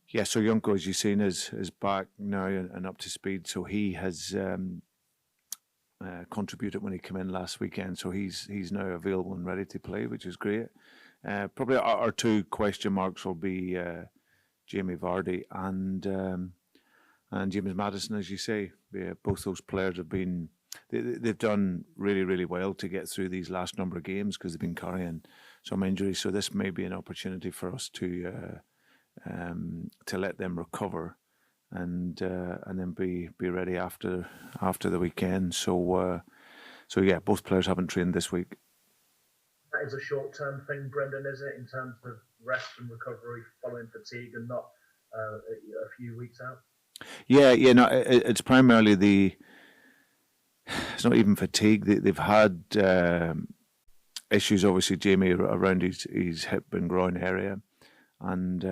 Yeah, so Junko, as you've seen, is back now and up to speed. So he has contributed when he came in last weekend. So he's now available and ready to play, which is great. Probably our two question marks will be Jamie Vardy and James Maddison, as you say. Yeah, both those players have been they've done really, really well to get through these last number of games because they've been carrying some injuries. So this may be an opportunity for us to let them recover and then be ready after the weekend. So yeah, both players haven't trained this week. That is a short-term thing, Brendan, is it, in terms of rest and recovery following fatigue, and not a few weeks out? Yeah, no, it's primarily it's not even fatigue. They've had issues, obviously, Jamie, around his hip and groin area, and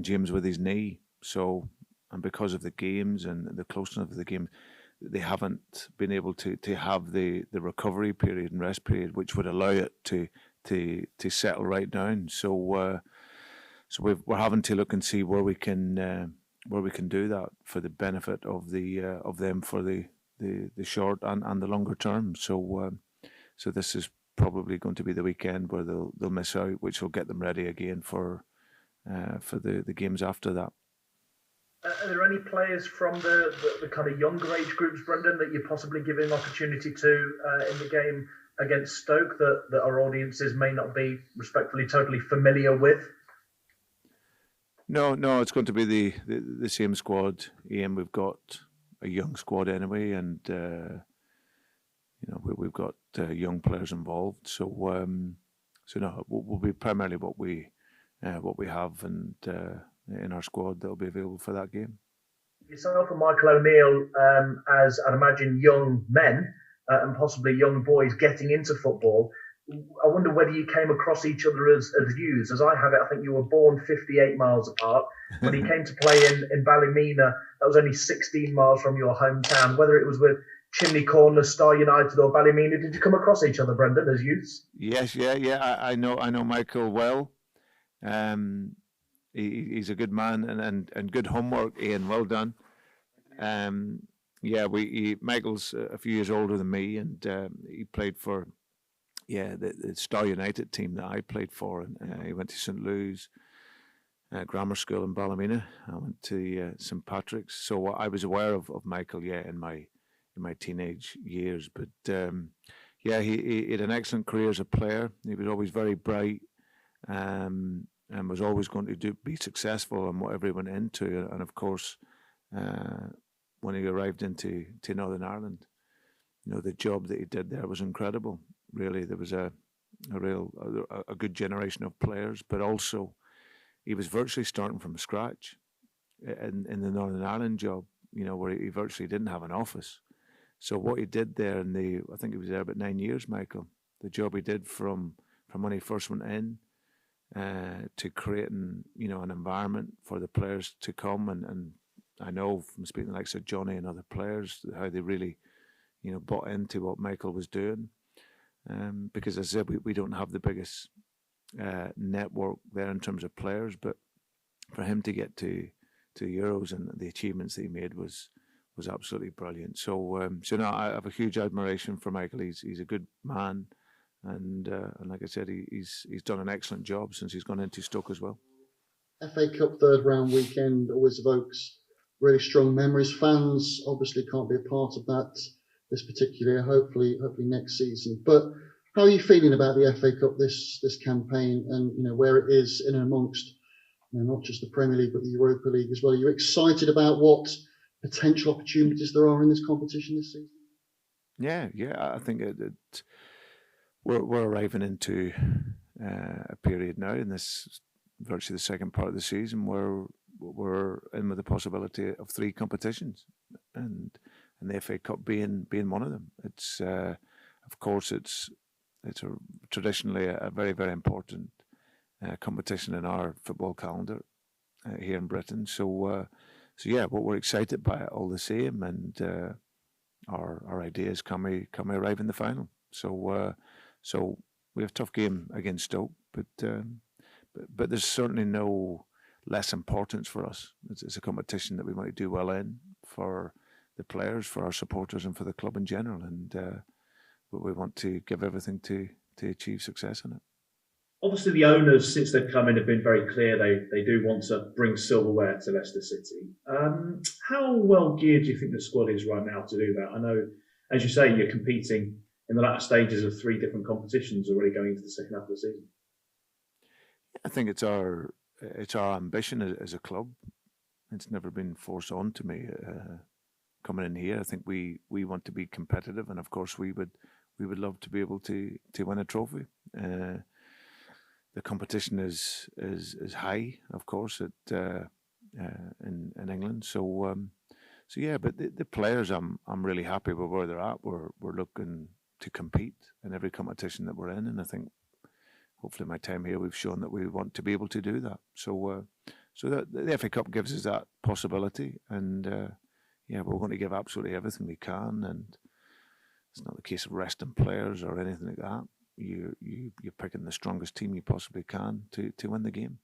James with his knee. So, and because of the games and the closeness of the game, they haven't been able to have the recovery period and rest period, which would allow it to settle right down. So we're having to look and see where we can do that for the benefit of them for the short and the longer term. So this is probably going to be the weekend where they'll miss out, which will get them ready again for the games after that. Are there any players from the kind of younger age groups, Brendan, that you're possibly giving opportunity to in the game against Stoke that our audiences may not be respectfully totally familiar with? No, it's going to be the same squad. Ian, we've got a young squad anyway, and we've got young players involved. So no, will be primarily what we have and in our squad that'll be available for that game. Yourself and Michael O'Neill, as I'd imagine young men and possibly young boys getting into football, I wonder whether you came across each other as youths. As I have it, I think you were born 58 miles apart. When he came to play in Ballymena, that was only 16 miles from your hometown. Whether it was with Chimney Corner, Star United, or Ballymena, did you come across each other, Brendan, as youths? Yes, yeah. I know Michael well. He's a good man and good homework, Ian. Well done. Michael's a few years older than me, and he played for the Star United team that I played for, and he went to St. Louis Grammar School in Ballymena. I went to St. Patrick's, so I was aware of Michael, in my teenage years. But he had an excellent career as a player. He was always very bright, and was always going to be successful in whatever he went into. And of course, when he arrived into Northern Ireland, the job that he did there was incredible. Really, there was a good generation of players, but also he was virtually starting from scratch in the Northern Ireland job. Where he virtually didn't have an office. So what he did there I think he was there about 9 years, Michael. The job he did from when he first went in to creating an environment for the players to come, and I know from speaking to the likes of Johnny and other players how they really bought into what Michael was doing. Because as I said, we don't have the biggest network there in terms of players, but for him to get to Euros and the achievements that he made was absolutely brilliant. So no, I have a huge admiration for Michael. He's a good man, and like I said, he's done an excellent job since he's gone into Stoke as well. FA Cup third round weekend always evokes really strong memories. Fans obviously can't be a part of that this particular year, hopefully next season. But how are you feeling about the FA Cup this campaign, and where it is in and amongst not just the Premier League but the Europa League as well? Are you excited about what potential opportunities there are in this competition this season? Yeah, I think we're arriving into a period now in this virtually the second part of the season where we're in with the possibility of 3 competitions, and the FA Cup being one of them. It's of course it's traditionally a very, very important competition in our football calendar here in Britain. So yeah, but we're excited by it all the same, and our idea is can we arrive in the final. So we have a tough game against Stoke, but there's certainly no less importance for us. It's a competition that we want to do well in for the players, for our supporters, and for the club in general. And we want to give everything to achieve success in it. Obviously, the owners, since they've come in, have been very clear they do want to bring silverware to Leicester City. How well geared do you think the squad is right now to do that? I know, as you say, you're competing in the latter stages of 3 different competitions already going into the second half of the season. I think it's our ambition as a club. It's never been forced on to me coming in here. I think we want to be competitive, and of course we would love to be able to win a trophy. The competition is high, of course, in England. So yeah, but the players, I'm really happy with where they're at. We're looking to compete in every competition that we're in, and I think hopefully my time here we've shown that we want to be able to do that. So that the FA Cup gives us that possibility, and yeah, we're going to give absolutely everything we can, and it's not the case of resting players or anything like that. You're picking the strongest team you possibly can to win the game.